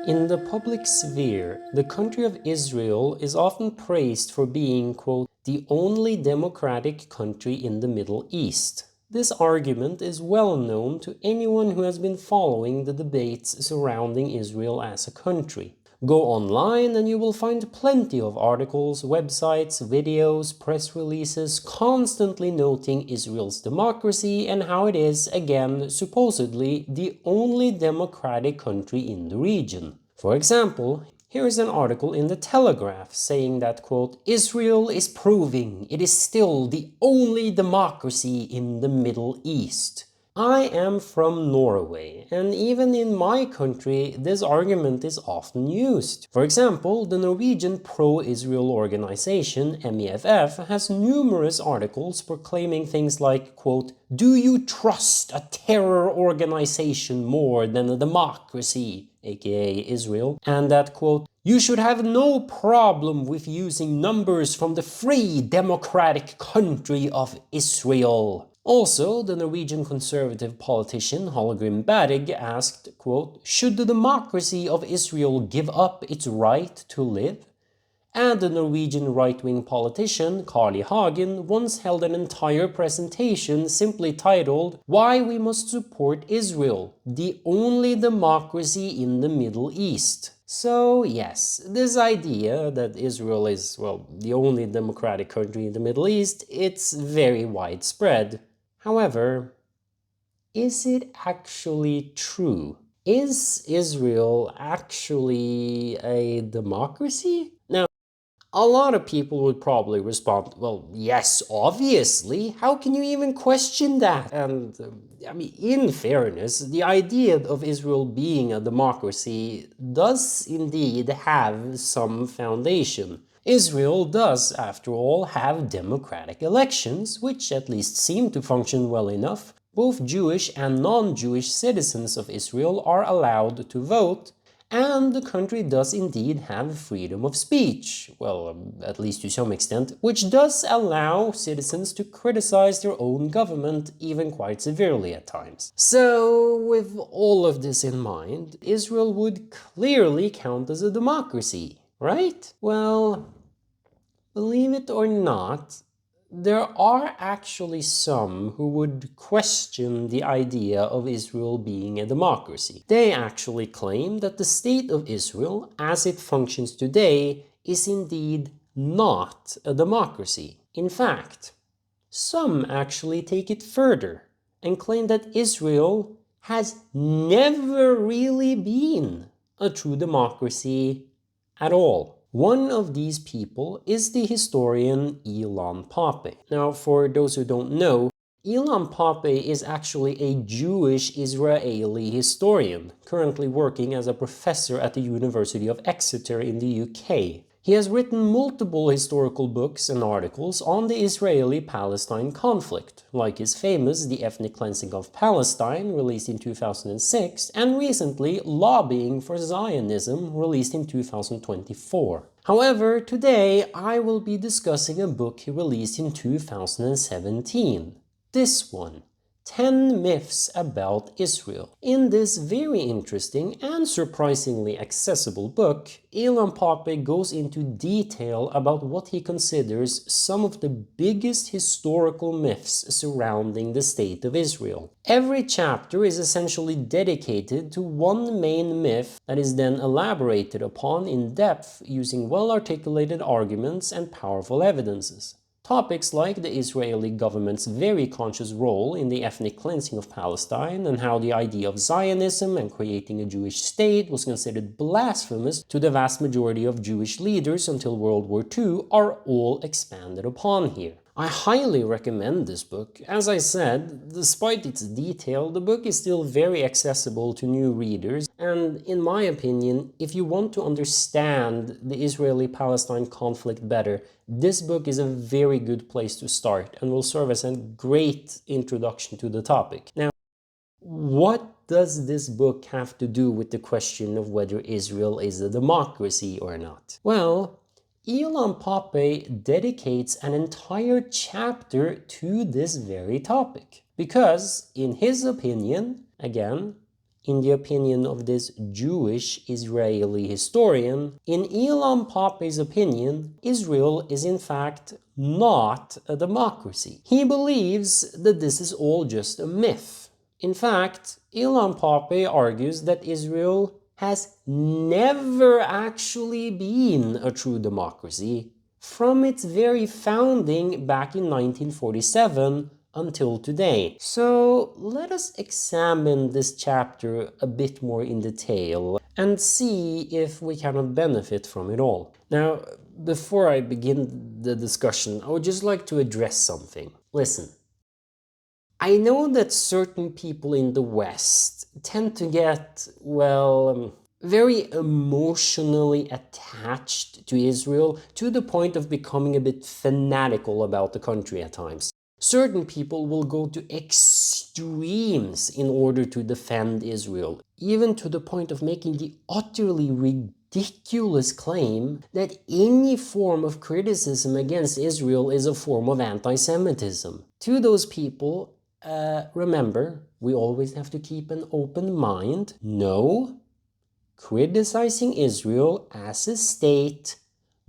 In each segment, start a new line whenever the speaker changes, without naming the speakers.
In the public sphere, the country of Israel is often praised for being, quote, the only democratic country in the Middle East. This argument is well known to anyone who has been following the debates surrounding Israel as a country. Go online and you will find plenty of articles, websites, videos, press releases constantly noting Israel's democracy and how it is, again, supposedly the only democratic country in the region. For example, here is an article in the Telegraph saying that, quote, Israel is proving it is still the only democracy in the Middle East. I am from Norway, and even in my country, this argument is often used. For example, the Norwegian pro-Israel organization, MEFF, has numerous articles proclaiming things like, quote, do you trust a terror organization more than a democracy, aka Israel, and that, quote, you should have no problem with using numbers from the free democratic country of Israel. Also, the Norwegian conservative politician Hallgrim Berg asked, quote, should the democracy of Israel give up its right to live? And the Norwegian right-wing politician Carl I. Hagen once held an entire presentation simply titled, Why We Must Support Israel, the Only Democracy in the Middle East. So yes, this idea that Israel is, well, the only democratic country in the Middle East, it's very widespread. However, is it actually true? Is Israel actually a democracy? Now, a lot of people would probably respond, well, yes, obviously. How can you even question that? And, I mean, in fairness, the idea of Israel being a democracy does indeed have some foundation. Israel does, after all, have democratic elections, which at least seem to function well enough. Both Jewish and non-Jewish citizens of Israel are allowed to vote, and the country does indeed have freedom of speech, well, at least to some extent, which does allow citizens to criticize their own government even quite severely at times. So, with all of this in mind, Israel would clearly count as a democracy, right? Well, believe it or not, there are actually some who would question the idea of Israel being a democracy. They actually claim that the state of Israel, as it functions today, is indeed not a democracy. In fact, some actually take it further and claim that Israel has never really been a true democracy at all. One of these people is the historian I.P.P.A. Now, for those who don't know, I.P.P.A. is actually a Jewish Israeli historian, currently working as a professor at the University of Exeter in the UK. He has written multiple historical books and articles on the Israeli-Palestine conflict, like his famous The Ethnic Cleansing of Palestine, released in 2006, and recently Lobbying for Zionism, released in 2024. However, today I will be discussing a book he released in 2017. This one, 10 Myths About Israel. In this very interesting and surprisingly accessible book, I.P.P.A. goes into detail about what he considers some of the biggest historical myths surrounding the State of Israel. Every chapter is essentially dedicated to one main myth that is then elaborated upon in depth using well-articulated arguments and powerful evidences. Topics like the Israeli government's very conscious role in the ethnic cleansing of Palestine and how the idea of Zionism and creating a Jewish state was considered blasphemous to the vast majority of Jewish leaders until World War II are all expanded upon here. I highly recommend this book. As I said, despite its detail, the book is still very accessible to new readers, and in my opinion, if you want to understand the Israeli-Palestine conflict better, this book is a very good place to start and will serve as a great introduction to the topic. Now, what does this book have to do with the question of whether Israel is a democracy or not? Well, I.P.P.A. dedicates an entire chapter to this very topic because, in his opinion, again, in the opinion of this Jewish Israeli historian, in Ilan Pappé's opinion, Israel is in fact not a democracy. He believes that this is all just a myth. In fact, Ilan Pappé argues that Israel has never actually been a true democracy from its very founding back in 1947 until today. So let us examine this chapter a bit more in detail and see if we cannot benefit from it all. Now, before I begin the discussion, I would just like to address something. Listen, I know that certain people in the West tend to get, well, very emotionally attached to Israel to the point of becoming a bit fanatical about the country at times. Certain people will go to extremes in order to defend Israel, even to the point of making the utterly ridiculous claim that any form of criticism against Israel is a form of anti-Semitism. To those people, remember, we always have to keep an open mind. No, criticizing Israel as a state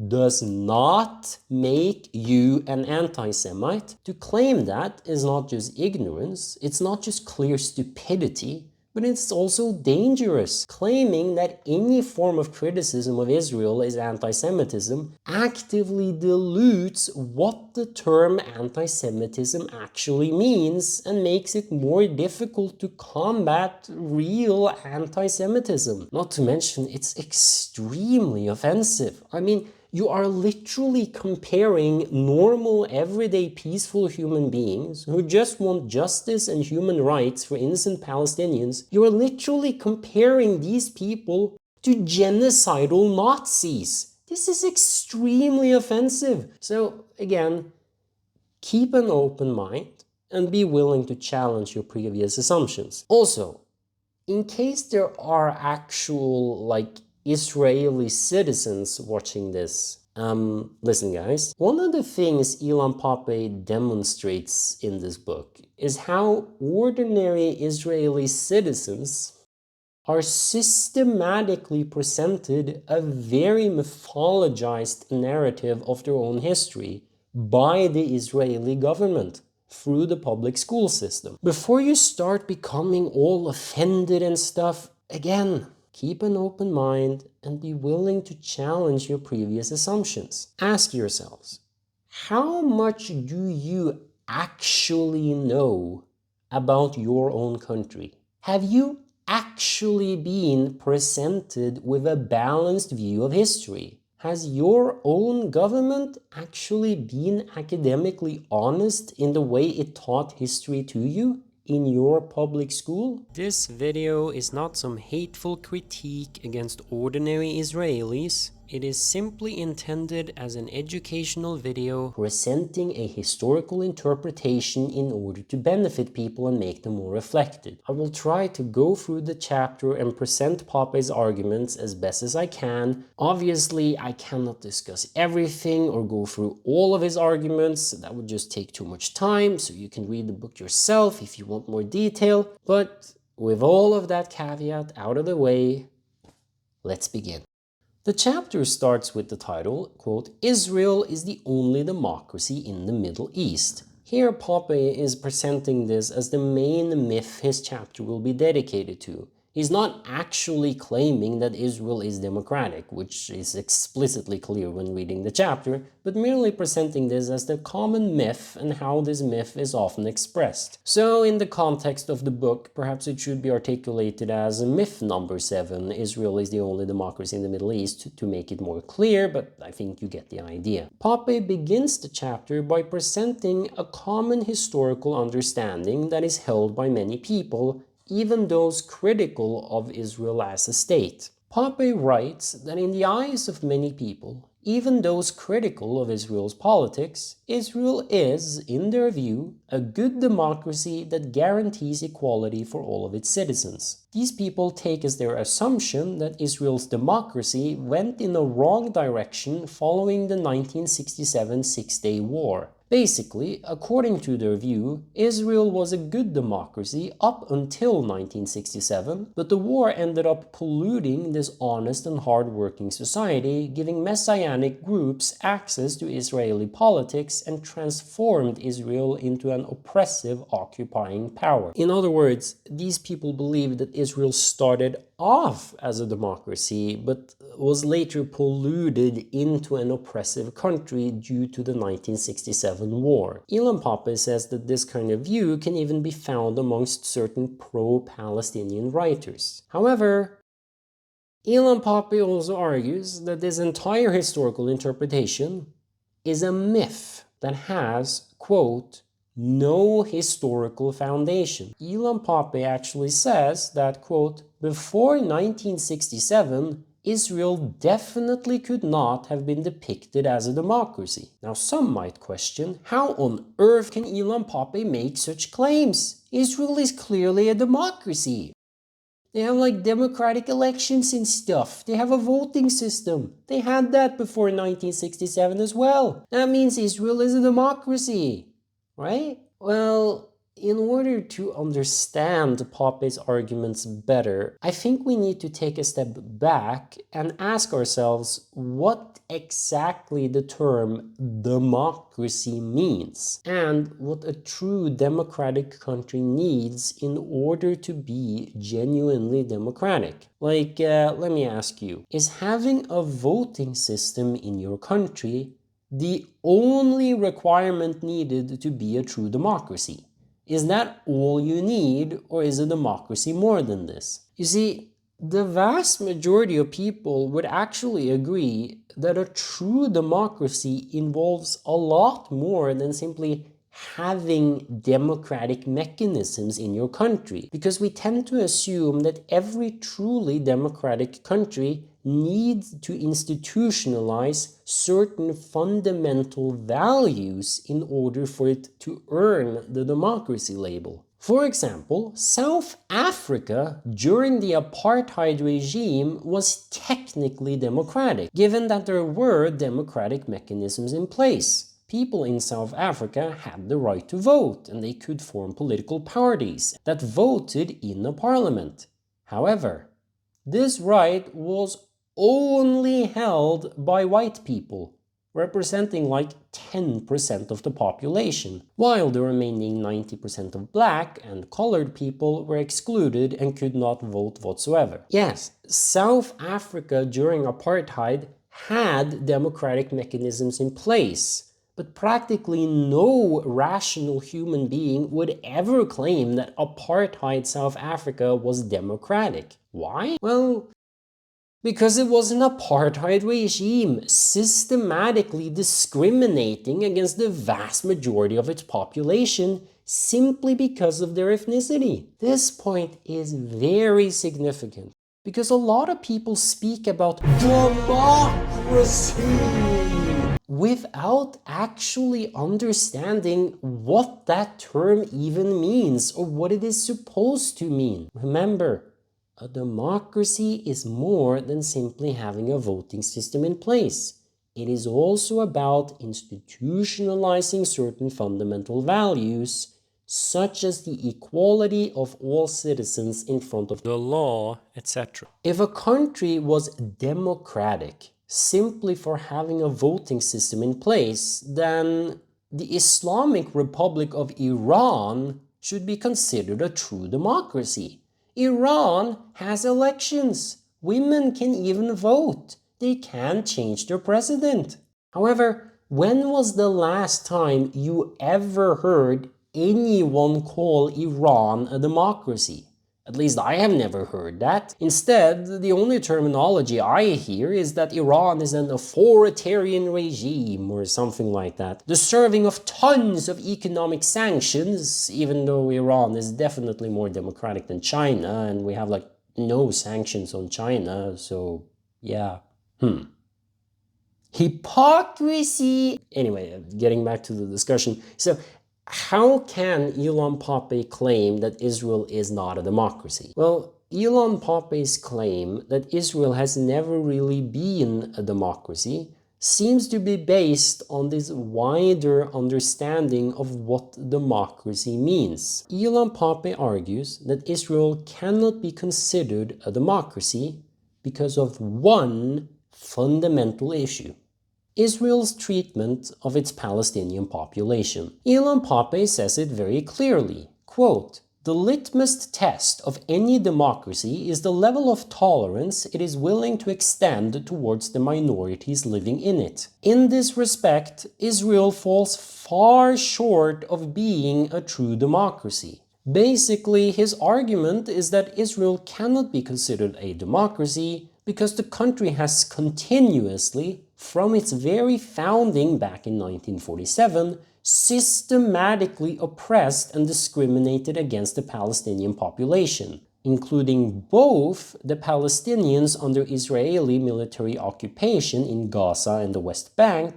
does not make you an anti-Semite. To claim that is not just ignorance, it's not just clear stupidity, but it's also dangerous. Claiming that any form of criticism of Israel is anti-Semitism actively dilutes what the term anti-Semitism actually means and makes it more difficult to combat real anti-Semitism. Not to mention, it's extremely offensive. I mean, you are literally comparing normal, everyday, peaceful human beings who just want justice and human rights for innocent Palestinians. You are literally comparing these people to genocidal Nazis. This is extremely offensive. So, again, keep an open mind and be willing to challenge your previous assumptions. Also, in case there are actual, Israeli citizens watching this, listen guys, one of the things Ilan Pappé demonstrates in this book is how ordinary Israeli citizens are systematically presented a very mythologized narrative of their own history by the Israeli government through the public school system. Before you start becoming all offended and stuff, again, keep an open mind and be willing to challenge your previous assumptions. Ask yourselves, how much do you actually know about your own country? Have you actually been presented with a balanced view of history? Has your own government actually been academically honest in the way it taught history to you in your public school? This video is not some hateful critique against ordinary Israelis. It is simply intended as an educational video presenting a historical interpretation in order to benefit people and make them more reflected. I will try to go through the chapter and present Pappé's arguments as best as I can. Obviously, I cannot discuss everything or go through all of his arguments. That would just take too much time, so you can read the book yourself if you want more detail. But with all of that caveat out of the way, let's begin. The chapter starts with the title, quote, "Israel is the only democracy in the Middle East." Here Pappé is presenting this as the main myth his chapter will be dedicated to. He's not actually claiming that Israel is democratic, which is explicitly clear when reading the chapter, but merely presenting this as the common myth and how this myth is often expressed. So in the context of the book, perhaps it should be articulated as myth number 7, Israel is the only democracy in the Middle East, to make it more clear, but I think you get the idea. Pappé begins the chapter by presenting a common historical understanding that is held by many people, even those critical of Israel as a state. Pappé writes that in the eyes of many people, even those critical of Israel's politics, Israel is, in their view, a good democracy that guarantees equality for all of its citizens. These people take as their assumption that Israel's democracy went in a wrong direction following the 1967 Six-Day War. Basically, according to their view, Israel was a good democracy up until 1967, but the war ended up polluting this honest and hard-working society, giving messianic groups access to Israeli politics and transformed Israel into an oppressive, occupying power. In other words, these people believed that Israel started off as a democracy, but was later polluted into an oppressive country due to the 1967 war. Ilan Pappé says that this kind of view can even be found amongst certain pro-Palestinian writers. However, Ilan Pappé also argues that this entire historical interpretation is a myth that has, quote, no historical foundation. Ilan Pappé actually says that, quote, before 1967, Israel definitely could not have been depicted as a democracy. Now some might question, how on earth can Ilan Pappé make such claims? Israel is clearly a democracy. They have like democratic elections and stuff. They have a voting system. They had that before 1967 as well. That means Israel is a democracy, right? Well, in order to understand Pappé's arguments better, I think we need to take a step back and ask ourselves what exactly the term democracy means and what a true democratic country needs in order to be genuinely democratic. Like, let me ask you, is having a voting system in your country the only requirement needed to be a true democracy? Is that all you need, or is a democracy more than this? You see, the vast majority of people would actually agree that a true democracy involves a lot more than simply having democratic mechanisms in your country, because we tend to assume that every truly democratic country needs to institutionalize certain fundamental values in order for it to earn the democracy label. For example, South Africa during the apartheid regime was technically democratic, given that there were democratic mechanisms in place. People in South Africa had the right to vote, and they could form political parties that voted in a parliament. However, this right was only held by white people, representing like 10% of the population, while the remaining 90% of black and colored people were excluded and could not vote whatsoever. Yes, South Africa during apartheid had democratic mechanisms in place, but practically no rational human being would ever claim that apartheid South Africa was democratic. Why? Well, because it was an apartheid regime systematically discriminating against the vast majority of its population simply because of their ethnicity. This point is very significant because a lot of people speak about democracy without actually understanding what that term even means or what it is supposed to mean. Remember, a democracy is more than simply having a voting system in place. It is also about institutionalizing certain fundamental values, such as the equality of all citizens in front of the law, etc. If a country was democratic simply for having a voting system in place, then the Islamic Republic of Iran should be considered a true democracy. Iran has elections. Women can even vote. They can change their president. However, when was the last time you ever heard anyone call Iran a democracy? At least I have never heard that. Instead, the only terminology I hear is that Iran is an authoritarian regime or something like that, deserving of tons of economic sanctions, even though Iran is definitely more democratic than China and we have like no sanctions on China, so yeah. Hypocrisy! Anyway, getting back to the discussion. So, how can Ilan Pappé claim that Israel is not a democracy? Well, Ilan Pappé's claim that Israel has never really been a democracy seems to be based on this wider understanding of what democracy means. I.P.P.A argues that Israel cannot be considered a democracy because of one fundamental issue: Israel's treatment of its Palestinian population. I.P.P.A says it very clearly, quote, "The litmus test of any democracy is the level of tolerance it is willing to extend towards the minorities living in it. In this respect, Israel falls far short of being a true democracy." Basically, his argument is that Israel cannot be considered a democracy because the country has continuously, from its very founding back in 1947, systematically oppressed and discriminated against the Palestinian population, including both the Palestinians under Israeli military occupation in Gaza and the West Bank,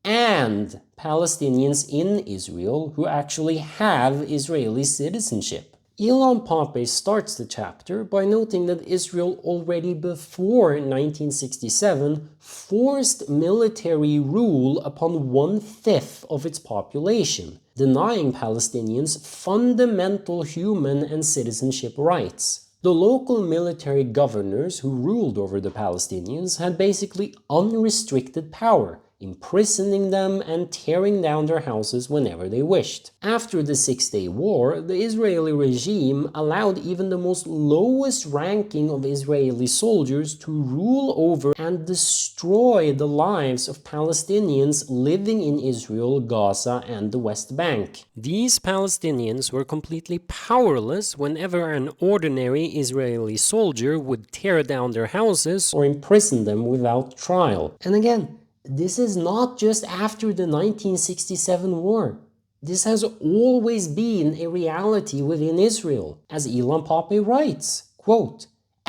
and Palestinians in Israel who actually have Israeli citizenship. I.P.P.A starts the chapter by noting that Israel already before 1967 forced military rule upon 1/5 of its population, denying Palestinians fundamental human and citizenship rights. The local military governors who ruled over the Palestinians had basically unrestricted power, imprisoning them and tearing down their houses whenever they wished. After the Six-Day War, the Israeli regime allowed even the most lowest ranking of Israeli soldiers to rule over and destroy the lives of Palestinians living in Israel, Gaza, and the West Bank. These Palestinians were completely powerless whenever an ordinary Israeli soldier would tear down their houses or imprison them without trial. And again, this is not just after the 1967 war. This has always been a reality within Israel. As I.P.P.A writes, quote,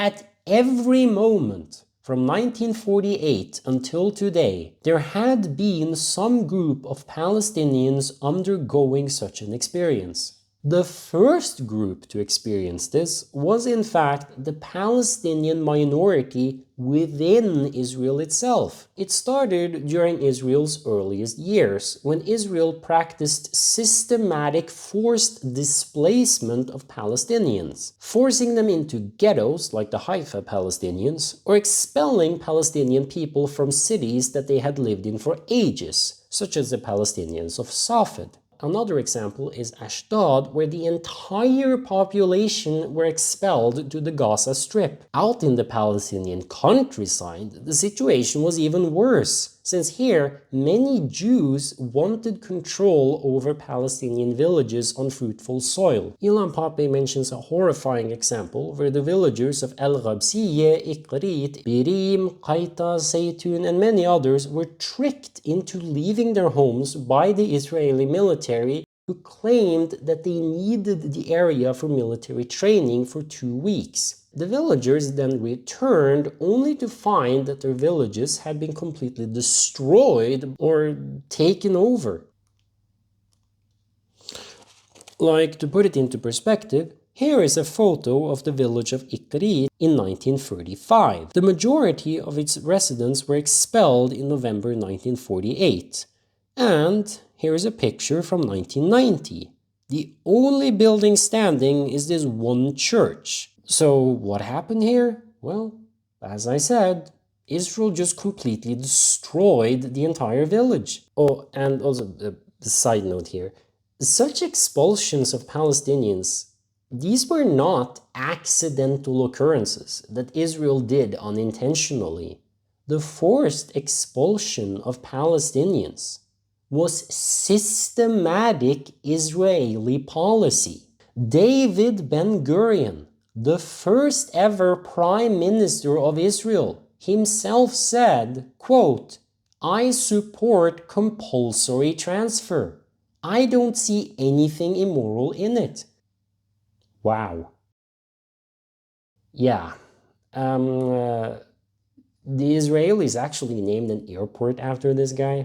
"At every moment from 1948 until today, there had been some group of Palestinians undergoing such an experience. The first group to experience this was in fact the Palestinian minority within Israel itself. It started during Israel's earliest years, when Israel practiced systematic forced displacement of Palestinians, forcing them into ghettos like the Haifa Palestinians, or expelling Palestinian people from cities that they had lived in for ages, such as the Palestinians of Safed. Another example is Ashdod, where the entire population were expelled to the Gaza Strip. Out in the Palestinian countryside, the situation was even worse, since here many Jews wanted control over Palestinian villages on fruitful soil. I.P.P.A mentions a horrifying example where the villagers of El-Ghabsiyeh, Ikrit, Birim, Qaita, Zaytun, and many others were tricked into leaving their homes by the Israeli military, who claimed that they needed the area for military training for 2 weeks. The villagers then returned only to find that their villages had been completely destroyed or taken over. Like, to put it into perspective, here is a photo of the village of Ikrit in 1935. The majority of its residents were expelled in November 1948. And here is a picture from 1990. The only building standing is this one church. So what happened here? Well, as I said, Israel just completely destroyed the entire village. Oh, and also a side note here. Such expulsions of Palestinians, these were not accidental occurrences that Israel did unintentionally. The forced expulsion of Palestinians was systematic Israeli policy. David Ben-Gurion, the first ever Prime Minister of Israel, himself said, quote, "I support compulsory transfer. I don't see anything immoral in it." Wow. Yeah. The Israelis actually named an airport after this guy.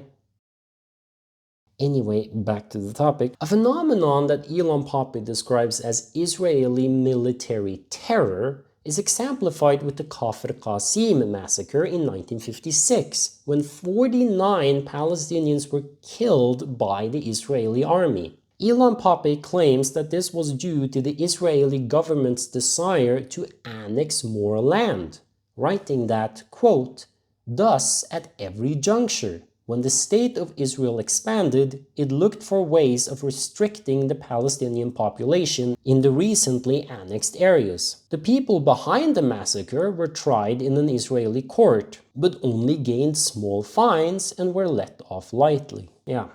Anyway, back to the topic. A phenomenon that I.P.P.A describes as Israeli military terror is exemplified with the Kafr Qasim massacre in 1956, when 49 Palestinians were killed by the Israeli army. Ilan Pappé claims that this was due to the Israeli government's desire to annex more land, writing that, quote, "Thus, at every juncture, when the state of Israel expanded, it looked for ways of restricting the Palestinian population in the recently annexed areas. The people behind the massacre were tried in an Israeli court, but only gained small fines and were let off lightly." Yeah,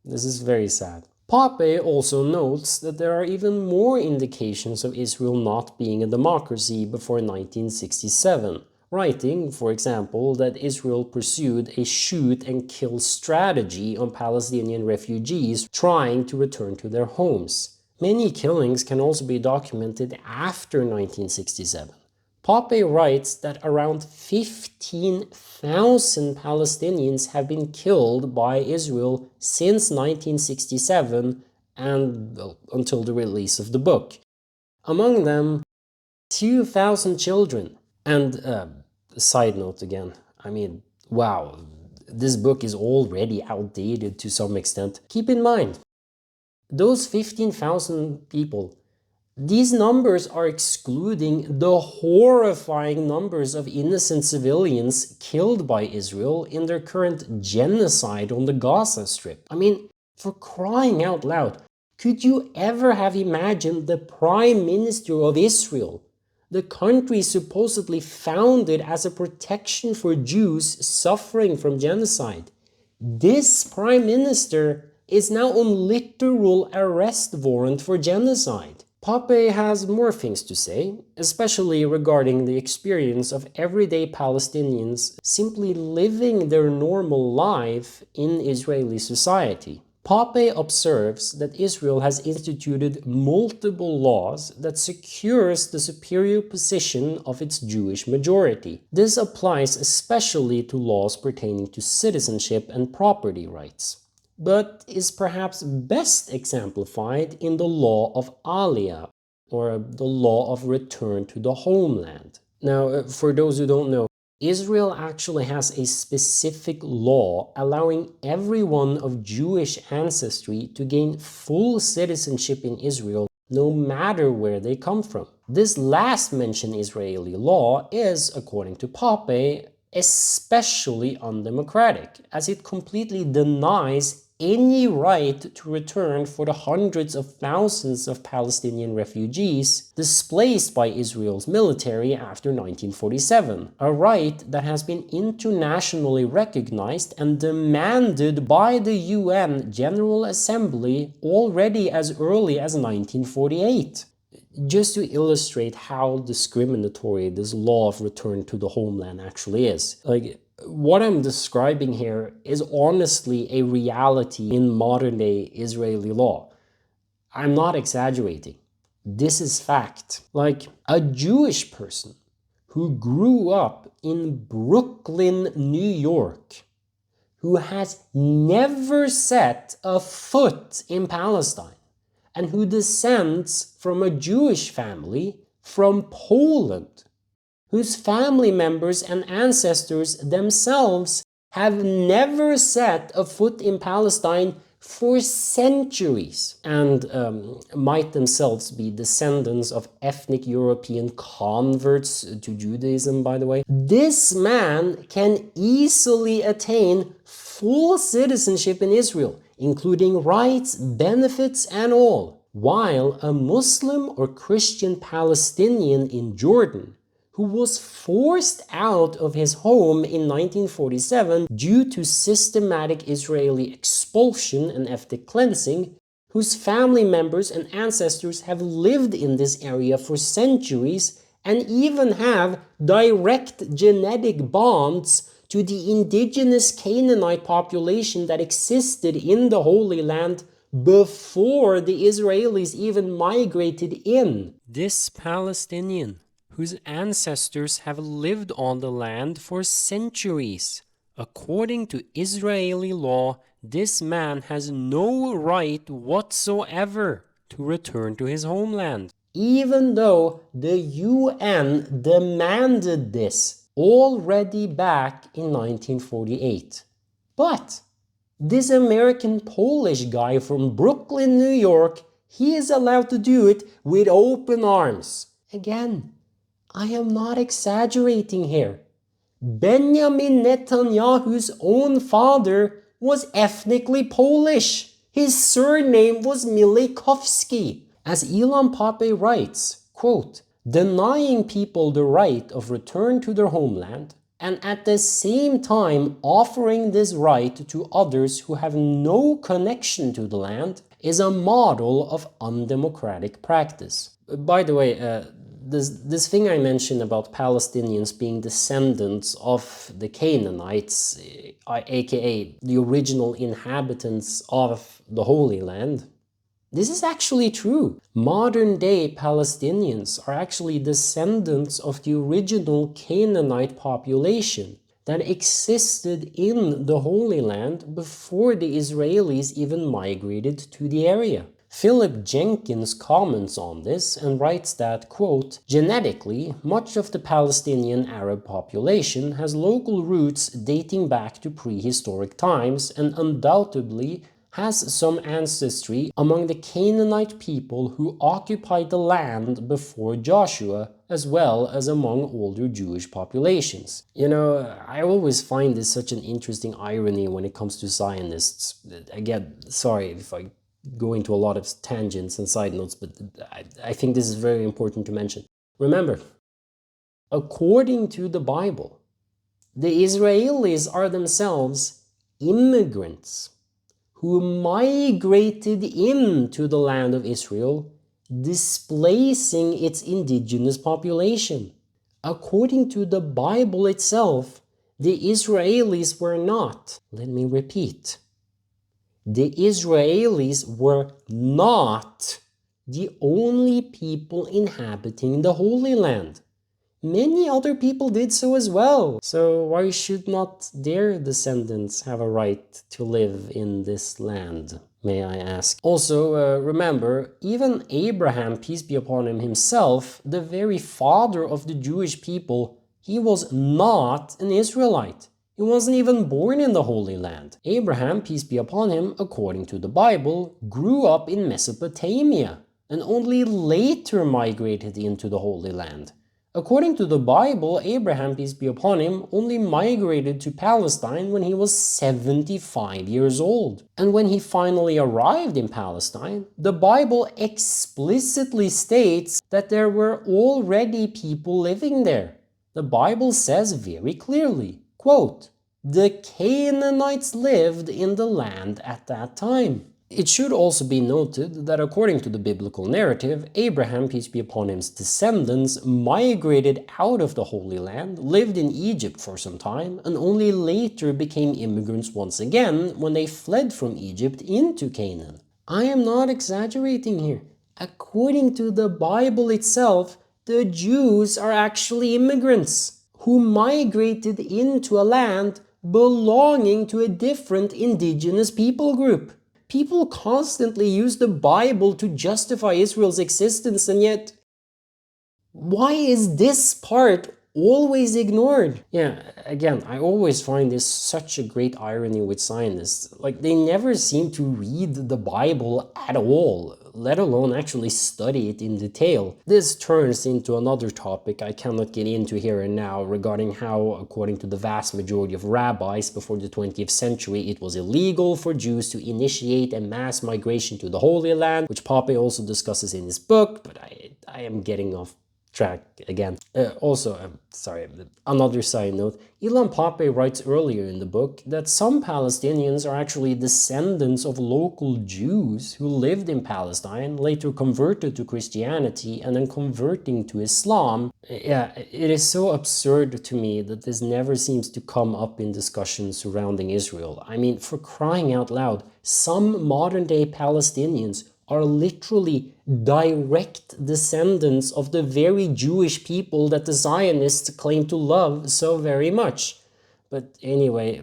this is very sad. Pappé also notes that there are even more indications of Israel not being a democracy before 1967. Writing, for example, that Israel pursued a shoot-and-kill strategy on Palestinian refugees trying to return to their homes. Many killings can also be documented after 1967. Pappé writes that around 15,000 Palestinians have been killed by Israel since 1967 and until the release of the book. Among them, 2,000 children. And side note again, I mean, wow, this book is already outdated to some extent. Keep in mind, those 15,000 people, these numbers are excluding the horrifying numbers of innocent civilians killed by Israel in their current genocide on the Gaza Strip. I mean, for crying out loud, could you ever have imagined the Prime Minister of Israel, the country supposedly founded as a protection for Jews suffering from genocide? This Prime Minister is now on literal arrest warrant for genocide. Pappé has more things to say, especially regarding the experience of everyday Palestinians simply living their normal life in Israeli society. Pappé observes that Israel has instituted multiple laws that secures the superior position of its Jewish majority. This applies especially to laws pertaining to citizenship and property rights, but is perhaps best exemplified in the law of Aliyah, or the law of return to the homeland. Now, for those who don't know, Israel actually has a specific law allowing everyone of Jewish ancestry to gain full citizenship in Israel no matter where they come from. This last mentioned Israeli law is, according to Pappé, especially undemocratic, as it completely denies any right to return for the hundreds of thousands of Palestinian refugees displaced by Israel's military after 1947, a right that has been internationally recognized and demanded by the UN General Assembly already as early as 1948. Just to illustrate how discriminatory this law of return to the homeland actually is. What I'm describing here is honestly a reality in modern-day Israeli law. I'm not exaggerating. This is fact. Like, a Jewish person who grew up in Brooklyn, New York, who has never set a foot in Palestine, and who descends from a Jewish family from Poland, whose family members and ancestors themselves have never set a foot in Palestine for centuries, and might themselves be descendants of ethnic European converts to Judaism, by the way. This man can easily attain full citizenship in Israel, including rights, benefits, and all, while a Muslim or Christian Palestinian in Jordan, who was forced out of his home in 1947 due to systematic Israeli expulsion and ethnic cleansing, whose family members and ancestors have lived in this area for centuries and even have direct genetic bonds to the indigenous Canaanite population that existed in the Holy Land before the Israelis even migrated in. This Palestinian, whose ancestors have lived on the land for centuries. According to Israeli law, this man has no right whatsoever to return to his homeland. even though the UN demanded this already back in 1948. But this American-Polish guy from Brooklyn, New York, he is allowed to do it with open arms. Again, I am not exaggerating here. Benjamin Netanyahu's own father was ethnically Polish. His surname was Milikowski. As I.P.P.A writes, quote, denying people the right of return to their homeland and at the same time offering this right to others who have no connection to the land is a model of undemocratic practice. By the way, this thing I mentioned about Palestinians being descendants of the Canaanites, aka the original inhabitants of the Holy Land, this is actually true. Modern-day Palestinians are actually descendants of the original Canaanite population that existed in the Holy Land before the Israelis even migrated to the area. Philip Jenkins comments on this and writes that, quote, genetically, much of the Palestinian Arab population has local roots dating back to prehistoric times and undoubtedly has some ancestry among the Canaanite people who occupied the land before Joshua, as well as among older Jewish populations. You know, I always find this such an interesting irony when it comes to Zionists. Again, sorry if I go into a lot of tangents and side notes, but I think this is very important to mention. Remember, according to the Bible, the Israelis are themselves immigrants who migrated into the land of Israel, displacing its indigenous population. According to the Bible itself, the Israelis were not, let me repeat, the Israelis were not the only people inhabiting the Holy Land. Many other people did so as well. So why should not their descendants have a right to live in this land, may I ask? Also, remember, even Abraham, peace be upon him himself, the very father of the Jewish people, he was not an Israelite. He wasn't even born in the Holy Land. Abraham, peace be upon him, according to the Bible, grew up in Mesopotamia and only later migrated into the Holy Land. According to the Bible, Abraham, peace be upon him, only migrated to Palestine when he was 75 years old. And when he finally arrived in Palestine, the Bible explicitly states that there were already people living there. The Bible says very clearly, quote, the Canaanites lived in the land at that time. It should also be noted that according to the biblical narrative, Abraham, peace be upon him's descendants, migrated out of the Holy Land, lived in Egypt for some time, and only later became immigrants once again when they fled from Egypt into Canaan. I am not exaggerating here. According to the Bible itself, the Jews are actually immigrants who migrated into a land belonging to a different indigenous people group. People constantly use the Bible to justify Israel's existence, and yet, why is this part always ignored? Yeah, again, I always find this such a great irony with Zionists. Like, they never seem to read the Bible at all, let alone actually study it in detail. This turns into another topic I cannot get into here and now regarding how, according to the vast majority of rabbis before the 20th century, it was illegal for Jews to initiate a mass migration to the Holy Land, which Pape also discusses in his book, but I am getting off track again. Sorry, another side note, I.P.P.A writes earlier in the book that some Palestinians are actually descendants of local Jews who lived in Palestine, later converted to Christianity, and then converting to Islam. Yeah, it is so absurd to me that this never seems to come up in discussions surrounding Israel. I mean, for crying out loud, some modern-day Palestinians are literally direct descendants of the very Jewish people that the Zionists claim to love so very much. But anyway,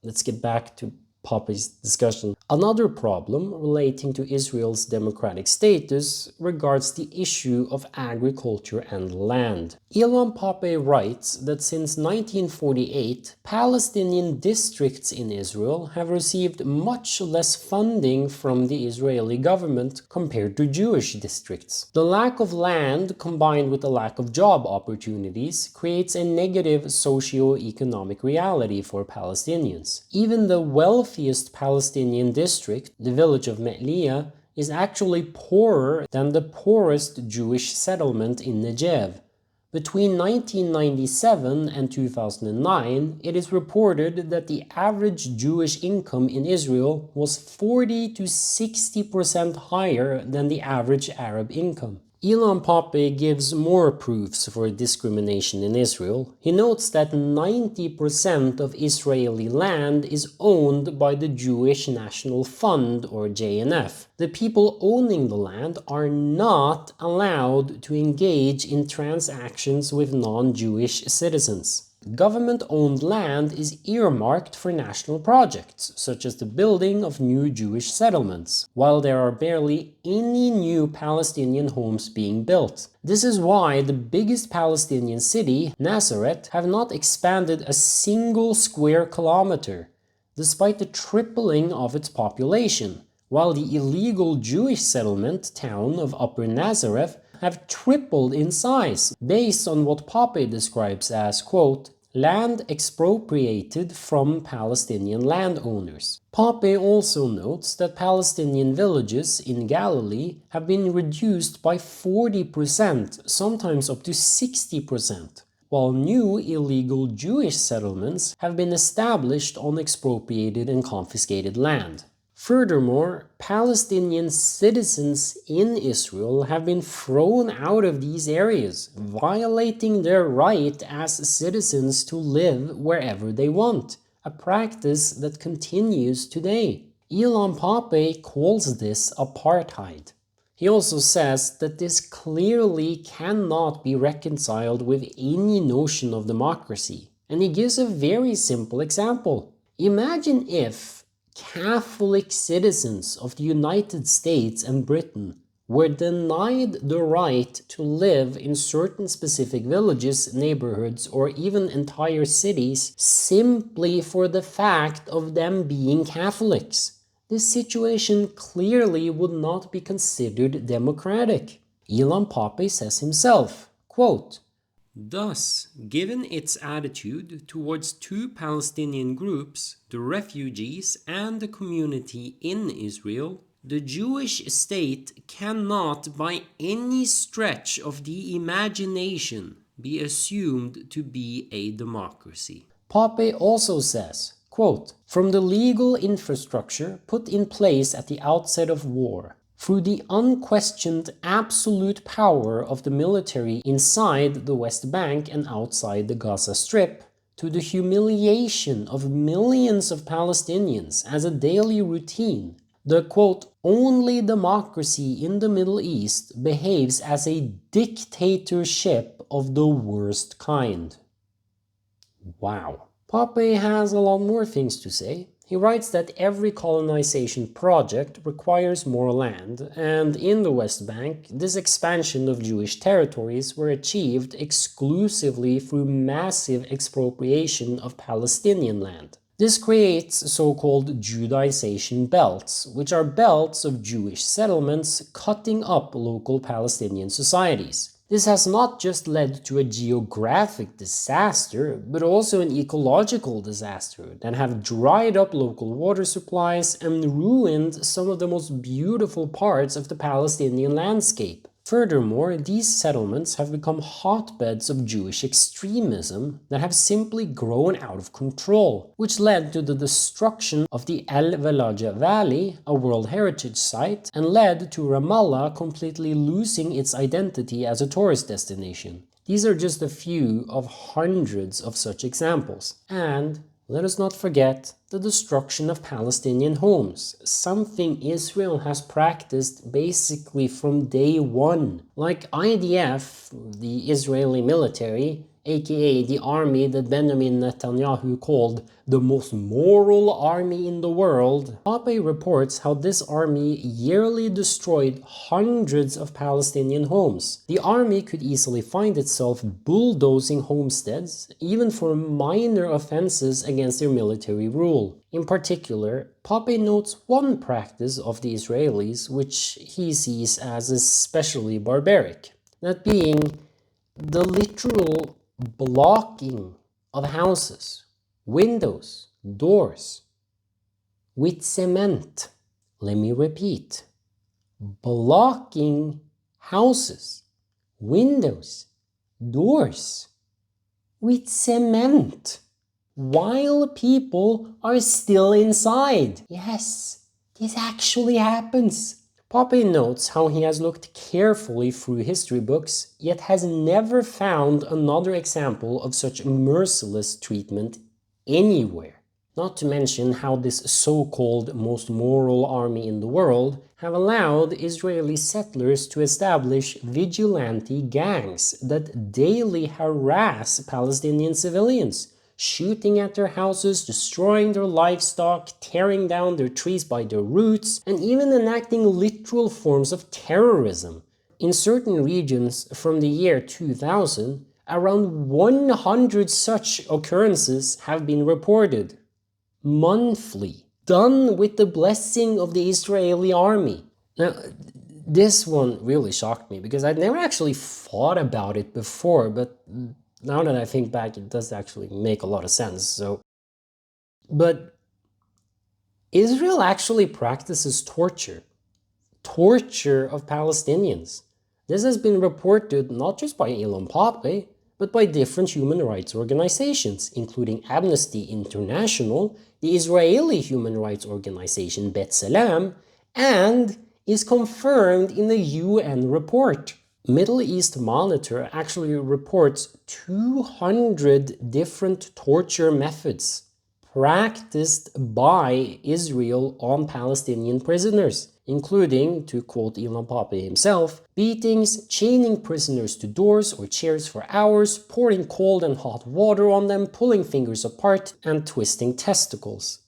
let's get back to Poppy's discussion. Another problem relating to Israel's democratic status regards the issue of agriculture and land. Poppy writes that since 1948, Palestinian districts in Israel have received much less funding from the Israeli government compared to Jewish districts. The lack of land combined with the lack of job opportunities creates a negative socio-economic reality for Palestinians. Even the wealthiest Palestinian district, the village of Me'liya, is actually poorer than the poorest Jewish settlement in Negev. Between 1997 and 2009, it is reported that the average Jewish income in Israel was 40 to 60% higher than the average Arab income. Poppy gives more proofs for discrimination in Israel. He notes that 90% of Israeli land is owned by the Jewish National Fund, or JNF. The people owning the land are not allowed to engage in transactions with non-Jewish citizens. Government-owned land is earmarked for national projects, such as the building of new Jewish settlements, while there are barely any new Palestinian homes being built. This is why the biggest Palestinian city, Nazareth, have not expanded a single square kilometer, despite the tripling of its population, while the illegal Jewish settlement town of Upper Nazareth have tripled in size, based on what Poppy describes as, quote, land expropriated from Palestinian landowners. Poppy also notes that Palestinian villages in Galilee have been reduced by 40%, sometimes up to 60%, while new illegal Jewish settlements have been established on expropriated and confiscated land. Furthermore, Palestinian citizens in Israel have been thrown out of these areas, violating their right as citizens to live wherever they want, a practice that continues today. Poppy calls this apartheid. He also says that this clearly cannot be reconciled with any notion of democracy, and he gives a very simple example. Imagine if Catholic citizens of the United States and Britain were denied the right to live in certain specific villages, neighborhoods, or even entire cities simply for the fact of them being Catholics. This situation clearly would not be considered democratic. Poppy says himself, quote, thus, given its attitude towards two Palestinian groups, the refugees and the community in Israel, the Jewish state cannot by any stretch of the imagination be assumed to be a democracy. Poppy also says, quote, from the legal infrastructure put in place at the outset of war, through the unquestioned absolute power of the military inside the West Bank and outside the Gaza Strip, to the humiliation of millions of Palestinians as a daily routine, the, quote, only democracy in the Middle East behaves as a dictatorship of the worst kind. Wow. Poppy has a lot more things to say. He writes that every colonization project requires more land, and in the West Bank, this expansion of Jewish territories were achieved exclusively through massive expropriation of Palestinian land. This creates so-called Judaization belts, which are belts of Jewish settlements cutting up local Palestinian societies. This has not just led to a geographic disaster, but also an ecological disaster that have dried up local water supplies and ruined some of the most beautiful parts of the Palestinian landscape. Furthermore, these settlements have become hotbeds of Jewish extremism that have simply grown out of control, which led to the destruction of the El Walaja Valley, a World Heritage Site, and led to Ramallah completely losing its identity as a tourist destination. These are just a few of hundreds of such examples. And let us not forget the destruction of Palestinian homes, something Israel has practiced basically from day one. Like IDF, the Israeli military, aka the army that Benjamin Netanyahu called the most moral army in the world, Pape reports how this army yearly destroyed hundreds of Palestinian homes. The army could easily find itself bulldozing homesteads, even for minor offenses against their military rule. In particular, Pape notes one practice of the Israelis which he sees as especially barbaric, that being the literal blocking of houses, windows, doors with cement. Let me repeat. Blocking houses, windows, doors with cement while people are still inside. Yes, this actually happens. Pape notes how he has looked carefully through history books, yet has never found another example of such merciless treatment anywhere. Not to mention how this so-called most moral army in the world have allowed Israeli settlers to establish vigilante gangs that daily harass Palestinian civilians, shooting at their houses, destroying their livestock, tearing down their trees by their roots, and even enacting literal forms of terrorism. In certain regions from the year 2000, around 100 such occurrences have been reported. Monthly, done with the blessing of the Israeli army. Now, this one really shocked me because I'd never actually thought about it before, but now that I think back, it does actually make a lot of sense. But Israel actually practices torture of Palestinians. This has been reported not just by I.P.P.A, but by different human rights organizations, including Amnesty International, the Israeli human rights organization B'Tselem, and is confirmed in the UN report. Middle East Monitor actually reports 200 different torture methods practiced by Israel on Palestinian prisoners, including, to quote I.P.P.A himself, beatings, chaining prisoners to doors or chairs for hours, pouring cold and hot water on them, pulling fingers apart, and twisting testicles.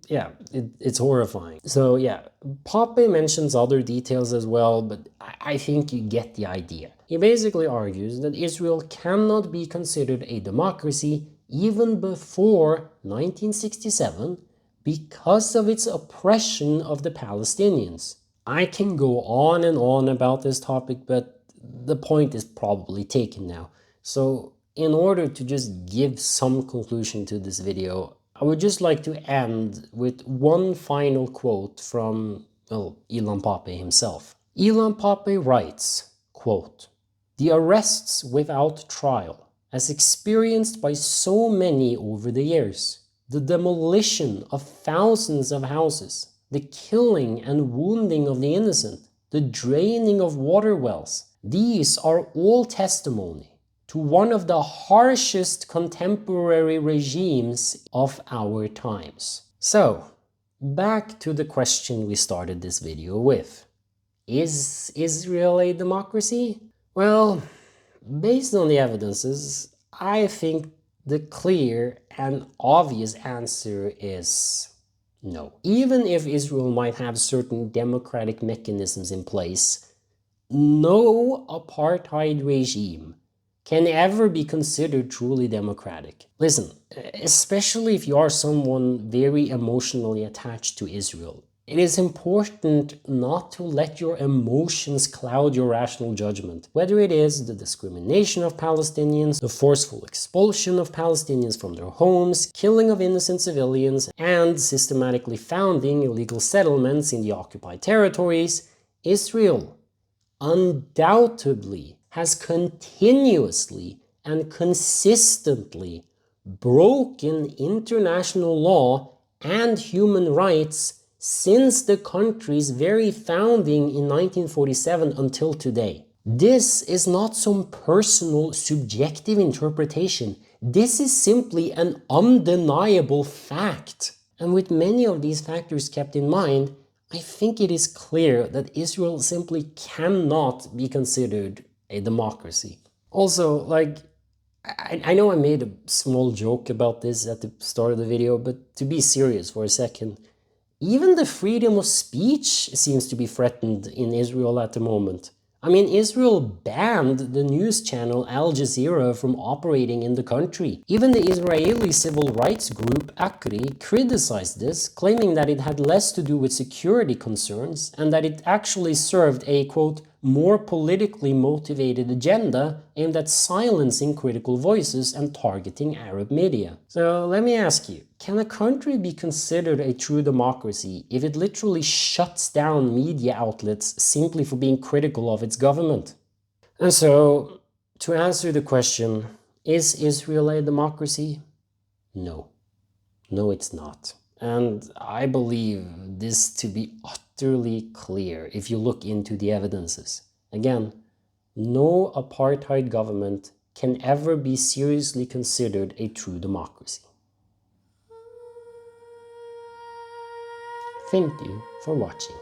Yeah, it's horrifying. So yeah, Pape mentions other details as well, but I think you get the idea. He basically argues that Israel cannot be considered a democracy even before 1967 because of its oppression of the Palestinians. I can go on and on about this topic, but the point is probably taken now. So in order to just give some conclusion to this video, I would just like to end with one final quote from, well, I.P.P.A himself. I.P.P.A writes, quote, "The arrests without trial, as experienced by so many over the years, the demolition of thousands of houses, the killing and wounding of the innocent, the draining of water wells, these are all testimony to one of the harshest contemporary regimes of our times." So, back to the question we started this video with. Is Israel a democracy? Well, based on the evidences, I think the clear and obvious answer is no. Even if Israel might have certain democratic mechanisms in place, no apartheid regime can ever be considered truly democratic. Listen, especially if you are someone very emotionally attached to Israel, it is important not to let your emotions cloud your rational judgment. Whether it is the discrimination of Palestinians, the forceful expulsion of Palestinians from their homes, killing of innocent civilians, and systematically founding illegal settlements in the occupied territories, Israel undoubtedly has continuously and consistently broken international law and human rights since the country's very founding in 1947 until today. This is not some personal, subjective interpretation. This is simply an undeniable fact. And with many of these factors kept in mind, I think it is clear that Israel simply cannot be considered a democracy. Also, I know I made a small joke about this at the start of the video, but to be serious for a second, even the freedom of speech seems to be threatened in Israel at the moment. I mean, Israel banned the news channel Al Jazeera from operating in the country. Even the Israeli civil rights group Akri criticized this, claiming that it had less to do with security concerns and that it actually served a, quote, more politically motivated agenda aimed at silencing critical voices and targeting Arab media. So let me ask you, can a country be considered a true democracy if it literally shuts down media outlets simply for being critical of its government? And so, to answer the question, is Israel a democracy? No. No, it's not. And I believe this to be utterly clear if you look into the evidences. Again, no apartheid government can ever be seriously considered a true democracy. Thank you for watching.